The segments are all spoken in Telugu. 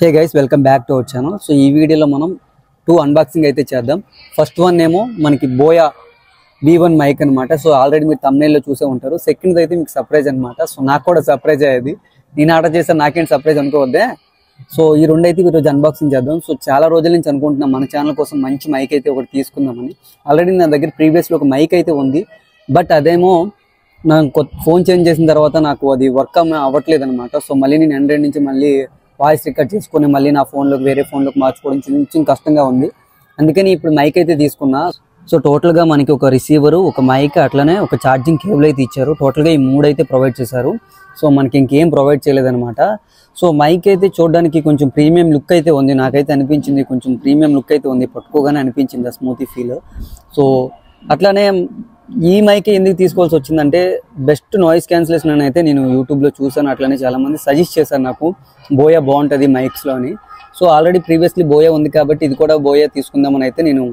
Hey guys welcome back to our channel. So ఈ వీడియోలో మనం 2 అన్బాక్సింగ్ అయితే చేద్దాం. ఫస్ట్ వన్ ఏమో మనకి బోయా V1 మైక్ అనమాట. సో ఆల్రెడీ మీరు thumbnail లో చూసే ఉంటారు. సెకండ్ అయితే మీకు సర్ప్రైజ్ అనమాట. సో నాకు కూడా సర్ప్రైజ్ అయ్యేది, నేను ఆర్డర్ చేస్తే నాకేంటి సర్ప్రైజ్ అనుకోవద్దే. సో ఈ రెండు అయితే ఈరోజు అన్బాక్సింగ్ చేద్దాం. సో చాలా రోజుల నుంచి అనుకుంటున్నాం మన ఛానల్ కోసం మంచి మైక్ అయితే ఒకటి తీసుకుందామని. ఆల్రెడీ నా దగ్గర ప్రీవియస్లో ఒక మైక్ అయితే ఉంది, బట్ అదేమో నాకు ఫోన్ చేంజ్ చేసిన తర్వాత నాకు అది వర్క్ అవ్వట్లేదు అనమాట. సో మళ్ళీ నేను Android నుంచి మళ్ళీ వాయిస్ రికార్డ్ చేసుకుని మళ్ళీ నా ఫోన్లోకి వేరే ఫోన్లోకి మార్చుకోవడం కొంచెం కష్టంగా ఉంది. అందుకని ఇప్పుడు మైక్ అయితే తీసుకున్నా. సో టోటల్గా మనకి ఒక రిసీవరు, ఒక మైక్, అట్లనే ఒక ఛార్జింగ్ కేబుల్ అయితే ఇచ్చారు. టోటల్గా ఈ 3 అయితే ప్రొవైడ్ చేశారు. సో మనకి ఇంకేం ప్రొవైడ్ చేయలేదన్నమాట. సో మైక్ అయితే చూడడానికి కొంచెం ప్రీమియం లుక్ అయితే ఉంది, నాకైతే అనిపించింది. కొంచెం ప్రీమియం లుక్ అయితే ఉంది, పట్టుకోగానే అనిపించింది ఆ స్మూతీ ఫీల్. సో అట్లానే ఈ మైక్ ఎందుకు తీసుకోవాల్సి వచ్చిందంటే, బెస్ట్ నాయిస్ క్యాన్సిలేషన్ అయితే నేను యూట్యూబ్లో చూసాను. అట్లనే చాలామంది సజెస్ట్ చేశారు నాకు, బోయా బాగుంటుంది మైక్స్లో అని. సో ఆల్రెడీ ప్రీవియస్లీ బోయా ఉంది కాబట్టి ఇది కూడా బోయా తీసుకుందామని అయితే నేను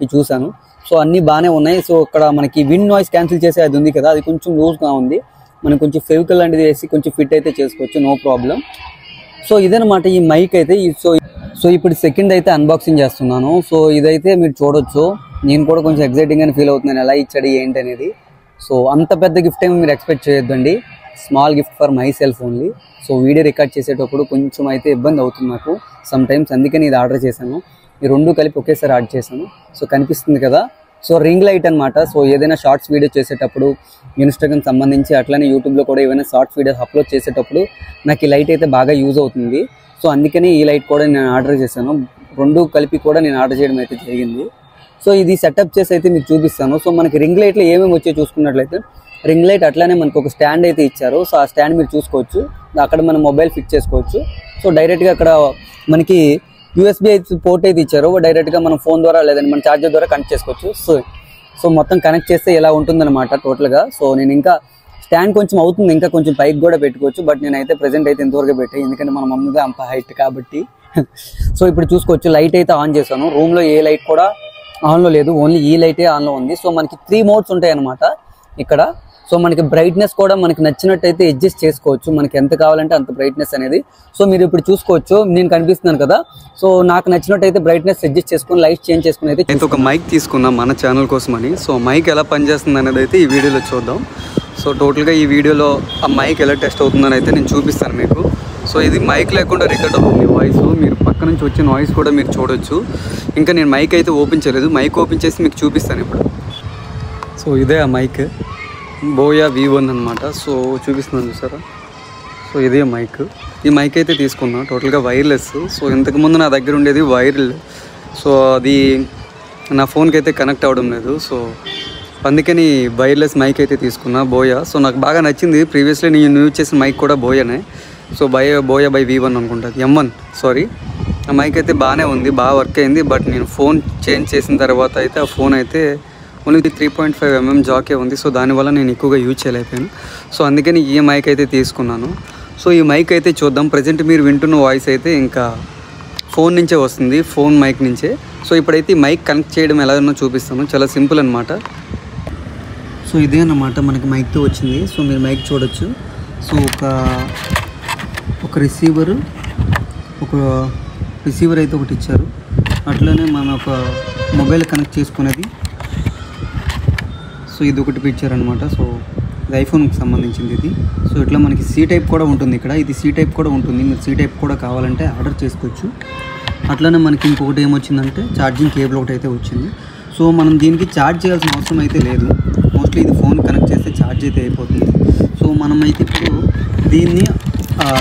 ఇది చూసాను. సో అన్నీ బాగానే ఉన్నాయి. సో ఇక్కడ మనకి విండ్ నాయిస్ క్యాన్సిల్ చేసే అది ఉంది కదా, అది కొంచెం లూజ్గా ఉంది. మనం కొంచెం ఫెవికల్ లాంటిది వేసి కొంచెం ఫిట్ అయితే చేసుకోవచ్చు, నో ప్రాబ్లం. సో ఇదనమాట ఈ మైక్ అయితే. సో ఇప్పుడు సెకండ్ అయితే అన్బాక్సింగ్ చేస్తున్నాను. సో ఇదైతే మీరు చూడొచ్చు, నేను కూడా కొంచెం ఎక్సైటింగ్గానే ఫీల్ అవుతున్నాను, ఎలా ఇచ్చాడు ఏంటి అనేది. సో అంత పెద్ద గిఫ్ట్ ఏమి మీరు ఎక్స్పెక్ట్ చేయొద్దండి, small gift for my self only. So video record చేసేటప్పుడు కొంచెం అయితే ఇబ్బంది అవుతుంది నాకు సమ్ టైమ్స్, అందుకని ఇది ఆర్డర్ చేశాను. ఈ రెండు కలిపి ఒకేసారి ఆర్డర్ చేశాను. సో కనిపిస్తుంది కదా, సో రింగ్ లైట్ అనమాట. సో ఏదైనా షార్ట్స్ వీడియో చేసేటప్పుడు, ఇన్స్టాగ్రామ్ సంబంధించి అట్లనే యూట్యూబ్లో కూడా ఏమైనా షార్ట్స్ వీడియోస్ అప్లోడ్ చేసేటప్పుడు నాకు ఈ లైట్ అయితే బాగా యూజ్ అవుతుంది. సో అందుకని ఈ లైట్ కూడా నేను ఆర్డర్ చేశాను. రెండు కలిపి కూడా నేను ఆర్డర్ చేయడం అయితే జరిగింది. సో ఇది సెటప్ చేసి అయితే మీకు చూపిస్తాను. సో మనకి రింగ్ లైట్లో ఏమేమి వచ్చాయో చూసుకున్నట్లయితే, రింగ్ లైట్ అట్లానే మనకు ఒక స్టాండ్ అయితే ఇచ్చారు. సో ఆ స్టాండ్ మీరు చూసుకోవచ్చు, అక్కడ మనం మొబైల్ ఫిట్ చేసుకోవచ్చు. సో డైరెక్ట్గా అక్కడ మనకి USB పోర్ట్ అయితే ఇచ్చారు, డైరెక్ట్గా మనం ఫోన్ ద్వారా లేదంటే మన ఛార్జర్ ద్వారా కనెక్ట్ చేసుకోవచ్చు. సో మొత్తం కనెక్ట్ చేస్తే ఇలా ఉంటుందన్నమాట టోటల్గా. సో నేను ఇంకా స్టాండ్ కొంచెం అవుతుంది, ఇంకా కొంచెం పైకి కూడా పెట్టుకోవచ్చు, బట్ నేనైతే ప్రెజెంట్ అయితే ఇంతవరకు పెట్టాను, ఎందుకంటే మన మమ్మీగా అంత హైట్ కాబట్టి. సో ఇప్పుడు చూసుకోవచ్చు, లైట్ అయితే ఆన్ చేశాను. రూమ్లో ఏ లైట్ కూడా ఆన్లో లేదు, ఓన్లీ ఈ లైటే ఆన్లో ఉంది. సో మనకి 3 మోడ్స్ ఉంటాయి అన్నమాట ఇక్కడ. సో మనకి బ్రైట్నెస్ కూడా మనకి నచ్చినట్టయితే అడ్జస్ట్ చేసుకోవచ్చు, మనకి ఎంత కావాలంటే అంత బ్రైట్నెస్ అనేది. సో మీరు ఇప్పుడు చూసుకోవచ్చు, నేను కనిపిస్తున్నాను కదా, సో నాకు నచ్చినట్టయితే బ్రైట్నెస్ అడ్జస్ట్ చేసుకుని లైట్ చేంజ్ చేసుకుని అయితే ఒక మైక్ తీసుకున్నాం మన ఛానల్ కోసమని. సో మైక్ ఎలా పనిచేస్తుంది అనేది అయితే ఈ వీడియోలో చూద్దాం. సో టోటల్గా ఈ వీడియోలో ఆ మైక్ ఎలా టెస్ట్ అవుతుందని అయితే నేను చూపిస్తాను మీకు. సో ఇది మైక్ లేకుండా రికార్డ్ అవుతుంది వాయిస్, మీరు పక్క నుంచి వచ్చే నాయిస్ కూడా మీరు చూడొచ్చు. ఇంకా నేను మైక్ అయితే ఓపెన్ చేయలేదు, మైక్ ఓపెన్ చేసి మీకు చూపిస్తాను ఇప్పుడు. సో ఇదే ఆ మైక్, బోయా V1 అనమాట. సో చూపిస్తున్నాను చూసారా, సో ఇదే మైక్. ఈ మైక్ అయితే తీసుకున్నా టోటల్గా వైర్లెస్. సో ఇంతకుముందు నా దగ్గర ఉండేది వైర్, సో అది నా ఫోన్కి అయితే కనెక్ట్ అవ్వడం లేదు. సో అందుకని వైర్లెస్ మైక్ అయితే తీసుకున్నా బోయా. సో నాకు బాగా నచ్చింది, ప్రీవియస్లీ నేను యూజ్ చేసిన మైక్ కూడా బోయానే. సో బోయా బై V1 అనుకుంటుంది, M1 సారీ. ఆ మైక్ అయితే బాగానే ఉంది, బాగా వర్క్ అయింది. బట్ నేను ఫోన్ చేంజ్ చేసిన తర్వాత అయితే ఆ ఫోన్ అయితే ఓన్లీ 3.5 mm జాకే ఉంది. సో దానివల్ల నేను ఎక్కువగా యూజ్ చేయలేకపోయాను. సో అందుకని ఈ మైక్ అయితే తీసుకున్నాను. సో ఈ మైక్ అయితే చూద్దాం. ప్రజెంట్ మీరు వింటున్న వాయిస్ అయితే ఇంకా ఫోన్ నుంచే వస్తుంది, ఫోన్ మైక్ నుంచే. సో ఇప్పుడైతే ఈ మైక్ కనెక్ట్ చేయడం ఎలాగో చూపిస్తాను, చాలా సింపుల్ అనమాట. సో ఇదే అన్నమాట మనకి మైక్తో వచ్చింది. సో మీరు మైక్ చూడొచ్చు. సో ఒక రిసీవర్ అయితే ఒకటి ఇచ్చారు, అట్లనే మన ఒక మొబైల్ కనెక్ట్ చేసుకునేది. సో ఇది ఒకటి ఇచ్చారనమాట. సో ఇది ఐఫోన్కి సంబంధించింది ఇది. సో ఇట్లా మనకి C టైప్ కూడా ఉంటుంది ఇక్కడ, ఇది C టైప్ కూడా ఉంటుంది. మీరు C టైప్ కూడా కావాలంటే ఆర్డర్ చేసుకోవచ్చు. అట్లనే మనకి ఇంకొకటి ఏమొచ్చిందంటే ఛార్జింగ్ కేబుల్ ఒకటి అయితే వచ్చింది. సో మనం దీనికి ఛార్జ్ చేయాల్సిన అవసరం అయితే లేదు, మోస్ట్లీ ఇది ఫోన్ కనెక్ట్ చేస్తే ఛార్జ్ అయితే అయిపోతుంది. సో మనం అయితే ఇప్పుడు దీన్ని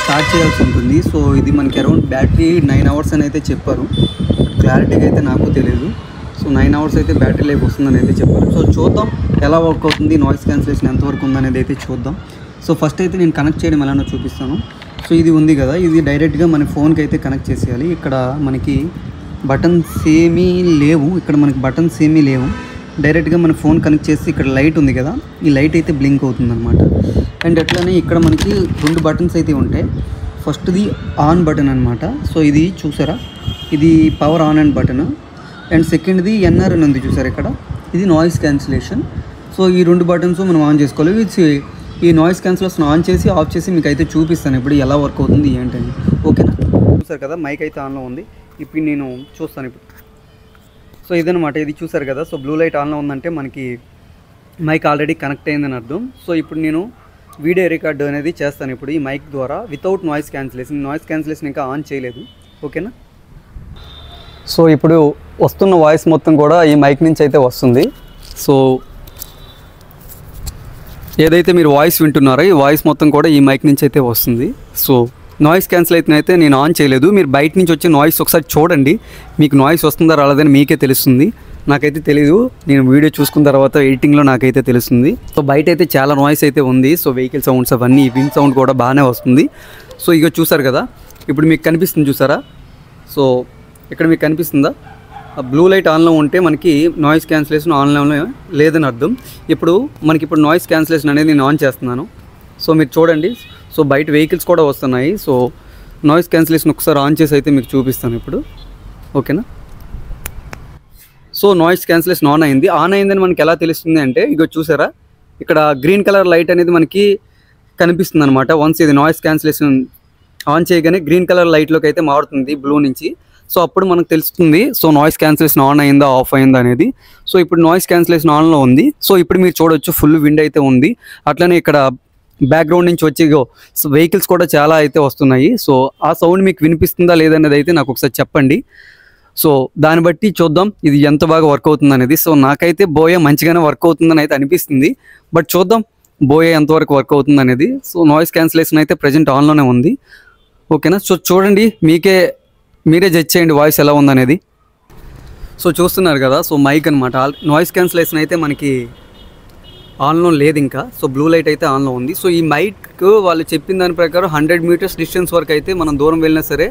స్టార్ట్ చేయాల్సి ఉంటుంది. సో ఇది మనకి అరౌండ్ బ్యాటరీ 9 hours అని అయితే చెప్పారు, క్లారిటీగా అయితే నాకు తెలియదు. సో 9 hours అయితే బ్యాటరీ లైఫ్ వస్తుందని అయితే చెప్పారు. సో చూద్దాం ఎలా వర్క్ అవుతుంది, నాయిస్ క్యాన్సిలేషన్ ఎంతవరకు ఉందనేది అయితే చూద్దాం. సో ఫస్ట్ అయితే నేను కనెక్ట్ చేయడం ఎలానో చూపిస్తాను. సో ఇది ఉంది కదా, ఇది డైరెక్ట్గా మన ఫోన్కి అయితే కనెక్ట్ చేసేయాలి. ఇక్కడ మనకి బటన్స్ ఏమీ లేవు, డైరెక్ట్గా మన ఫోన్ కనెక్ట్ చేసి ఇక్కడ లైట్ ఉంది కదా, ఈ లైట్ అయితే బ్లింక్ అవుతుంది అనమాట. అండ్ అట్లనే ఇక్కడ మనకి 2 బటన్స్ అయితే ఉంటాయి. ఫస్ట్ది ఆన్ బటన్ అనమాట. సో ఇది చూసారా, ఇది power on and button. And సెకండ్ది NR అని ఉంది చూసారు ఇక్కడ, ఇది నాయిస్ క్యాన్సిలేషన్. సో ఈ 2 బటన్స్ మనం ఆన్ చేసుకోవాలి. ఈ నాయిస్ క్యాన్సిలేషన్ ఆన్ చేసి ఆఫ్ చేసి మీకు అయితే చూపిస్తాను ఇప్పుడు ఎలా వర్క్ అవుతుంది ఏంటని, ఓకేనా. చూసారు కదా మైక్ అయితే ఆన్లో ఉంది. ఇప్పుడు నేను చూస్తాను ఇప్పుడు. సో ఇదనమాట, ఇది చూసారు కదా. సో బ్లూ లైట్ ఆన్లో ఉందంటే మనకి మైక్ ఆల్రెడీ కనెక్ట్ అయిందని అర్థం. సో ఇప్పుడు నేను వీడియో రికార్డ్ అనేది చేస్తాను ఇప్పుడు ఈ మైక్ ద్వారా వితౌట్ నాయిస్ క్యాన్సిలేషన్ ఇంకా ఆన్ చేయలేదు. ఓకేనా. సో ఇప్పుడు వస్తున్న వాయిస్ మొత్తం కూడా ఈ మైక్ నుంచి అయితే వస్తుంది. సో ఏదైతే మీరు వాయిస్ వింటున్నారో ఈ వాయిస్ మొత్తం కూడా ఈ మైక్ నుంచి అయితే వస్తుంది. సో నాయిస్ క్యాన్సిలేషన్ అయితే నేను ఆన్ చేయలేదు. మీరు బయట నుంచి వచ్చే నాయిస్ ఒకసారి చూడండి, మీకు నాయిస్ వస్తుందా రాలేదని మీకే తెలుస్తుంది. నాకైతే తెలీదు, నేను వీడియో చూసుకున్న తర్వాత ఎడిటింగ్లో నాకైతే తెలుస్తుంది. సో బయట అయితే చాలా నాయిస్ అయితే ఉంది. సో వెహికల్ సౌండ్స్ అవన్నీ, విండ్ సౌండ్ కూడా బాగానే వస్తుంది. సో ఇక చూసారు కదా, ఇప్పుడు మీకు కనిపిస్తుంది చూసారా. సో ఇక్కడ మీకు కనిపిస్తుందా, బ్లూ లైట్ ఆన్లో ఉంటే మనకి నాయిస్ క్యాన్సిలేషన్ ఆన్లో లేదని అర్థం. ఇప్పుడు నాయిస్ క్యాన్సిలేషన్ అనేది నేను ఆన్ చేస్తున్నాను. సో మీరు చూడండి, సో బయట వెహికల్స్ కూడా వస్తున్నాయి. సో నాయిస్ క్యాన్సిలేషన్ ఒకసారి ఆన్ చేసి అయితే మీకు చూపిస్తాను ఇప్పుడు. ఓకేనా. సో నాయిస్ క్యాన్సిలేషన్ ఆన్ అయిందని మనకి ఎలా తెలుస్తుంది అంటే, ఇక చూసారా ఇక్కడ గ్రీన్ కలర్ లైట్ అనేది మనకి కనిపిస్తుంది అనమాట. వన్స్ ఇది నాయిస్ క్యాన్సిలేషన్ ఆన్ చేయగానే గ్రీన్ కలర్ లైట్లోకి అయితే మారుతుంది బ్లూ నుంచి. సో అప్పుడు మనకు తెలుస్తుంది సో నాయిస్ క్యాన్సిలేషన్ ఆన్ అయిందా ఆఫ్ అయిందా అనేది. సో ఇప్పుడు నాయిస్ క్యాన్సిలేషన్ ఆన్లో ఉంది. సో ఇప్పుడు మీరు చూడొచ్చు ఫుల్ విండ్ అయితే ఉంది. అట్లనే ఇక్కడ బ్యాక్గ్రౌండ్ నుంచి వచ్చి వెహికల్స్ కూడా చాలా అయితే వస్తున్నాయి. సో ఆ సౌండ్ మీకు వినిపిస్తుందా లేదనేది అయితే నాకు ఒకసారి చెప్పండి. సో దాన్ని బట్టి చూద్దాం ఇది ఎంత బాగా వర్క్ అవుతుంది అనేది. సో నాకైతే బోయా మంచిగానే వర్క్ అవుతుందని అయితే అనిపిస్తుంది. బట్ చూద్దాం బోయా ఎంతవరకు వర్క్ అవుతుంది అనేది. సో నాయిస్ క్యాన్సిలేషన్ అయితే ప్రజెంట్ ఆన్లోనే ఉంది. ఓకేనా. సో చూడండి, మీరే జడ్జ్ చేయండి వాయిస్ ఎలా ఉందనేది. సో చూస్తున్నారు కదా, సో మైక్ అనమాట. నాయిస్ క్యాన్సిలేషన్ అయితే మనకి ఆన్లో లేదు ఇంకా. సో బ్లూ లైట్ అయితే ఆన్లో ఉంది. సో ఈ మైక్ వాళ్ళు చెప్పిన దాని ప్రకారం 100 మీటర్స్ డిస్టెన్స్ వరకు అయితే మనం దూరం వెళ్ళినా సరే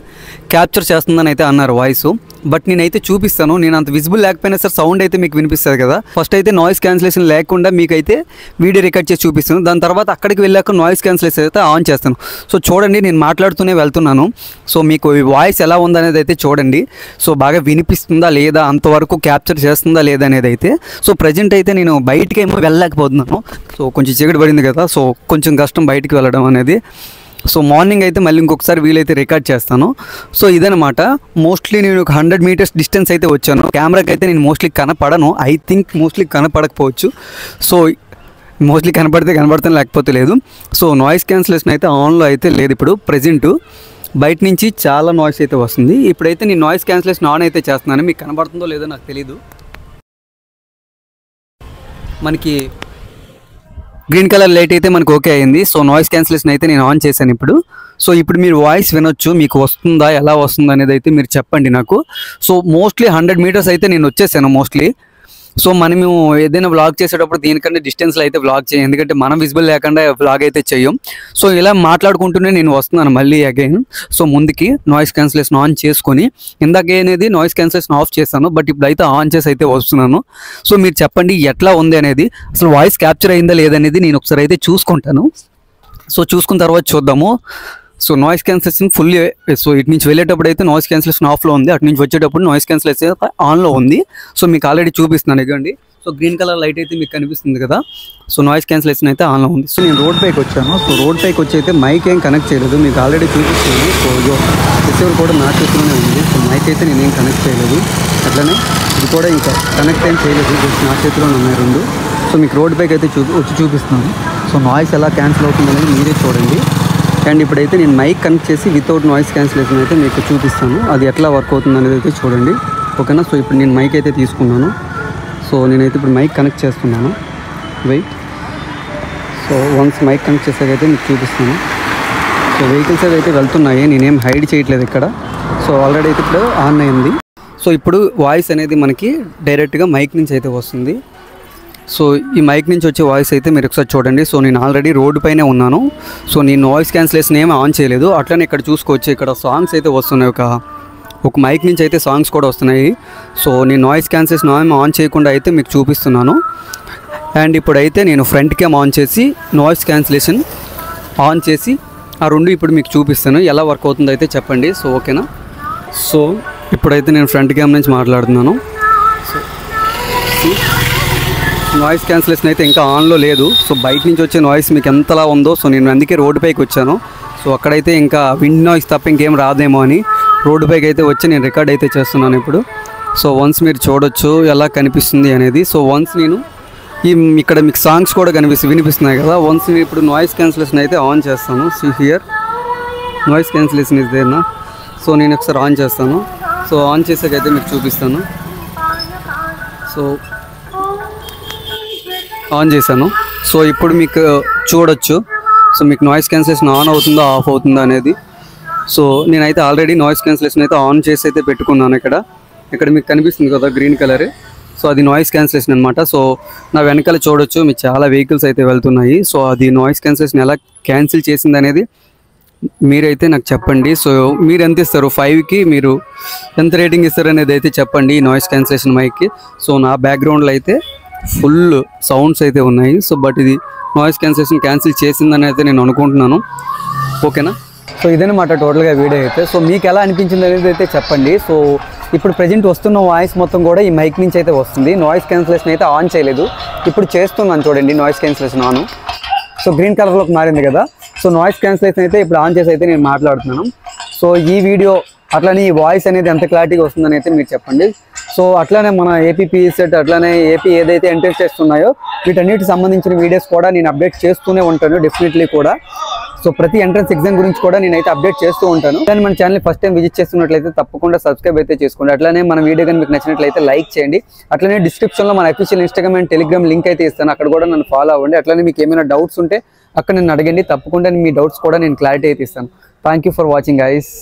క్యాప్చర్ చేస్తుందని అయితే అన్నారు వాయిస్. బట్ నేనైతే చూపిస్తాను, నేను అంత విజిబుల్ లేకపోయినా సరే సౌండ్ అయితే మీకు వినిపిస్తుంది కదా. ఫస్ట్ అయితే నాయిస్ క్యాన్సిలేషన్ లేకుండా మీకైతే వీడియో రికార్డ్ చేసి చూపిస్తాను. దాని తర్వాత అక్కడికి వెళ్ళాక నాయిస్ క్యాన్సిలేషన్ అయితే ఆన్ చేస్తాను. సో చూడండి, నేను మాట్లాడుతూనే వెళ్తున్నాను. సో మీకు వాయిస్ ఎలా ఉందనేది అయితే చూడండి. సో బాగా వినిపిస్తుందా లేదా, అంతవరకు క్యాప్చర్ చేస్తుందా లేదా అనేది అయితే. సో ప్రజెంట్ అయితే నేను బయటికి ఏమో వెళ్ళలేకపోతున్నాను. సో కొంచెం చీకటి పడింది కదా, సో కొంచెం కష్టం బయటికి వెళ్ళడం అనేది. సో మార్నింగ్ అయితే మళ్ళీ ఇంకొకసారి వీలైతే రికార్డ్ చేస్తాను. సో ఇదనమాట. మోస్ట్లీ నేను ఒక 100 మీటర్స్ డిస్టెన్స్ అయితే వచ్చాను. కెమెరాకి అయితే నేను మోస్ట్లీ కనపడను. ఐ థింక్ మోస్ట్లీ కనపడకపోవచ్చు. సో మోస్ట్లీ కనపడతాను, లేకపోతే లేదు. సో నాయిస్ క్యాన్సిలేషన్ అయితే ఆన్లో అయితే లేదు ఇప్పుడు ప్రజెంట్. బయట నుంచి చాలా నాయిస్ అయితే వస్తుంది. ఇప్పుడైతే నేను నాయిస్ క్యాన్సిలేషన్ ఆన్ అయితే చేస్తున్నాను. మీకు కనబడుతుందో లేదో నాకు తెలీదు. మనకి గ్రీన్ కలర్ లైట్ అయితే మనకు ఓకే అయింది. సో నాయిస్ క్యాన్సిలేషన్ అయితే నేను ఆన్ చేశాను ఇప్పుడు. సో ఇప్పుడు మీరు వాయిస్ వినొచ్చు, మీకు వస్తుందా ఎలా వస్తుందా అనేది అయితే మీరు చెప్పండి నాకు. సో మోస్ట్లీ 100 మీటర్స్ అయితే నేను వచ్చేసాను మోస్ట్లీ. సో మనము ఏదైనా వ్లాగ్ చేసేటప్పుడు దీనికంటే డిస్టెన్స్లో అయితే వ్లాగ్ చేయం, ఎందుకంటే మనం విజిబుల్ లేకుండా వ్లాగ్ అయితే చేయం. సో ఇలా మాట్లాడుకుంటూనే నేను వస్తున్నాను మళ్ళీ అగైన్. సో ముందుకి నాయిస్ క్యాన్సిలేషన్ ఆన్ చేసుకొని, ఇందాక అనేది నాయిస్ క్యాన్సిలేషన్ ఆఫ్ చేస్తాను, బట్ ఇప్పుడు అయితే ఆన్ చేసి అయితే వస్తున్నాను. సో మీరు చెప్పండి ఎట్లా ఉంది అనేది, అసలు వాయిస్ క్యాప్చర్ అయిందా లేదనేది నేను ఒకసారి అయితే చూసుకుంటాను. సో చూసుకున్న తర్వాత చూద్దాము. So noise cancellation full. So ఇటు నుంచి వెళ్ళేటప్పుడు అయితే నాయిస్ క్యాన్సిలేషన్ ఆఫ్లో ఉంది, అటు నుంచి వచ్చేటప్పుడు నాయిస్ క్యాన్సిలేషన్ ఆన్లో ఉంది. సో మీకు ఆల్రెడీ చూపిస్తున్నాను ఇదిగోండి. సో గ్రీన్ కలర్ లైట్ అయితే మీకు కనిపిస్తుంది కదా. సో నాయిస్ క్యాన్సిలేషన్ అయితే ఆన్లో ఉంది. సో నేను రోడ్ పైకి వచ్చాను. సో రోడ్ పైకి వచ్చి అయితే మైక్ ఏం కనెక్ట్ చేయలేదు, మీకు ఆల్రెడీ చూపిస్తుంది. సో రిసీవర్ కూడా నా చేతిలోనే ఉంది. సో మైక్ అయితే నేనేం కనెక్ట్ చేయలేదు, అట్లనే ఇది కూడా ఇంకా కనెక్ట్ ఏం చేయలేదు, జస్ట్ నా చేతిలోనే ఉన్నాయి రెండు. సో మీకు రోడ్ పైకి అయితే వచ్చి చూపిస్తున్నాను. సో నాయిస్ ఎలా క్యాన్సిల్ అవుతుందనేది మీరే చూడండి. అండ్ ఇప్పుడైతే నేను మైక్ కనెక్ట్ చేసి వితౌట్ నాయిస్ క్యాన్సిలేషన్ అయితే మీకు చూపిస్తాను, అది ఎట్లా వర్క్ అవుతుంది అనేది అయితే చూడండి. ఓకేనా. సో ఇప్పుడు నేను మైక్ అయితే తీసుకున్నాను. సో నేనైతే ఇప్పుడు మైక్ కనెక్ట్ చేస్తున్నాను. Wait. So once mike connect చేసాకైతే మీకు చూపిస్తాను. సో వెహికల్స్ అయితే వెళ్తున్నాయి, నేనేం హైడ్ చేయట్లేదు ఇక్కడ. సో ఆల్రెడీ అయితే ఇప్పుడు ఆన్ అయింది. సో ఇప్పుడు వాయిస్ అనేది మనకి డైరెక్ట్గా మైక్ నుంచి అయితే వస్తుంది. సో ఈ మైక్ నుంచి వచ్చే వాయిస్ అయితే మీరు ఒకసారి చూడండి. సో నేను ఆల్రెడీ రోడ్డు పైనే ఉన్నాను. సో నేను నాయిస్ క్యాన్సిలేషన్ ఏమీ ఆన్ చేయలేదు. అట్లనే ఇక్కడ చూసుకోవచ్చు, ఇక్కడ సాంగ్స్ అయితే వస్తున్నాయి, ఒక మైక్ నుంచి అయితే సాంగ్స్ కూడా వస్తున్నాయి. సో నేను నాయిస్ క్యాన్సిలేషన్ ఏమీ ఆన్ చేయకుండా అయితే మీకు చూపిస్తున్నాను. అండ్ ఇప్పుడైతే నేను ఫ్రంట్ క్యామ్ ఆన్ చేసి నాయిస్ క్యాన్సిలేషన్ ఆన్ చేసి ఆ రెండు ఇప్పుడు మీకు చూపిస్తాను, ఎలా వర్క్ అవుతుందో అయితే చెప్పండి. సో ఓకేనా. సో ఇప్పుడైతే నేను ఫ్రంట్ క్యామ్ నుంచి మాట్లాడుతున్నాను. సో నాయిస్ క్యాన్సిలేషన్ అయితే ఇంకా ఆన్లో లేదు. సో బయట నుంచి వచ్చే నాయిస్ మీకు ఎంతలా ఉందో, సో నేను అందుకే రోడ్డు పైకి వచ్చాను. సో అక్కడైతే ఇంకా విండ్ నాయిస్ తప్ప ఇంకేం రాదేమో అని. రోడ్డు పైకి అయితే వచ్చి నేను రికార్డ్ అయితే చేస్తున్నాను ఇప్పుడు. సో వన్స్ మీరు చూడొచ్చు ఎలా కనిపిస్తుంది అనేది. సో వన్స్ నేను ఇక్కడ మీకు సాంగ్స్ కూడా వినిపిస్తున్నాయి కదా. వన్స్ నేను ఇప్పుడు నాయిస్ క్యాన్సిలేషన్ అయితే ఆన్ చేస్తాను. See here noise cancellation is there నా. సో నేను ఒకసారి ఆన్ చేస్తాను. సో ఆన్ చేసాకైతే మీకు చూపిస్తాను. సో ఆన్ చేశాను. సో ఇప్పుడు మీకు చూడొచ్చు. సో మీకు నాయిస్ క్యాన్సిలేషన్ ఆన్ అవుతుందా ఆఫ్ అవుతుందా అనేది. సో నేనైతే ఆల్రెడీ నాయిస్ క్యాన్సిలేషన్ అయితే ఆన్ చేసి అయితే పెట్టుకున్నాను. ఇక్కడ మీకు కనిపిస్తుంది కదా గ్రీన్ కలర్. సో అది నాయిస్ క్యాన్సిలేషన్ అనమాట. సో నా వెనకాల చూడొచ్చు మీకు చాలా వెహికల్స్ అయితే వెళ్తున్నాయి. సో అది నాయిస్ క్యాన్సిలేషన్ ఎలా క్యాన్సిల్ చేసింది అనేది మీరైతే నాకు చెప్పండి. సో మీరు ఎంత ఇస్తారు 5కి మీరు ఎంత రేటింగ్ ఇస్తారు అనేది అయితే చెప్పండి ఈ నాయిస్ క్యాన్సిలేషన్ మైక్కి. సో నా బ్యాక్గ్రౌండ్లో అయితే ఫుల్ సౌండ్స్ అయితే ఉన్నాయి. సో బట్ ఇది నాయిస్ క్యాన్సిల్ చేసిందని అయితే నేను అనుకుంటున్నాను. ఓకేనా. సో ఇదనమాట టోటల్గా వీడియో అయితే. సో మీకు ఎలా అనిపించింది అనేది అయితే చెప్పండి. సో ఇప్పుడు ప్రజెంట్ వస్తున్న వాయిస్ మొత్తం కూడా ఈ మైక్ నుంచి అయితే వస్తుంది. నాయిస్ క్యాన్సిలేషన్ అయితే ఆన్ చేయలేదు. ఇప్పుడు చేస్తున్నాను చూడండి noise cancellation on. So green కలర్లోకి మారింది కదా. సో నాయిస్ క్యాన్సిలేషన్ అయితే ఇప్పుడు ఆన్ చేసి అయితే నేను మాట్లాడుతున్నాను. సో ఈ వీడియో అట్లానే ఈ వాయిస్ అనేది ఎంత క్లారిటీగా వస్తుందని అయితే మీరు చెప్పండి. సో అట్లానే మన ఏపీ సెట్ అట్లానే ఏపీ ఏదైతే ఎంట్రెన్స్ టెస్ట్ ఉన్నాయో వీటన్నిటికి సంబంధించిన వీడియోస్ కూడా నేను అప్డేట్ చేస్తూనే ఉంటాను డెఫినెట్లీ కూడా. సో ప్రతి ఎంట్రన్స్ ఎగ్జామ్ గురించి కూడా నేనైతే అప్డేట్ చేస్తూ ఉంటాను. కానీ మన ఛానల్ ఫస్ట్ టైం విజిట్ చేస్తున్నట్లయితే తప్పకుండా సబ్స్క్రైబ్ అయితే చేసుకోండి. అట్లానే మన వీడియో కానీ మీకు నచ్చినట్లయితే లైక్ చేయండి. అట్లనే డిస్క్రిప్షన్లో మన official Instagram and Telegram link అయితే ఇస్తాను. అక్కడ కూడా నన్ను ఫాలో అవ్వండి. అట్లనే మీకు ఏమైనా డౌట్స్ ఉంటే అక్కడ నన్ను అడగండి. తప్పకుండా మీ డౌట్స్ కూడా నేను క్లారిటీ అయితే ఇస్తాను. Thank you for watching guys.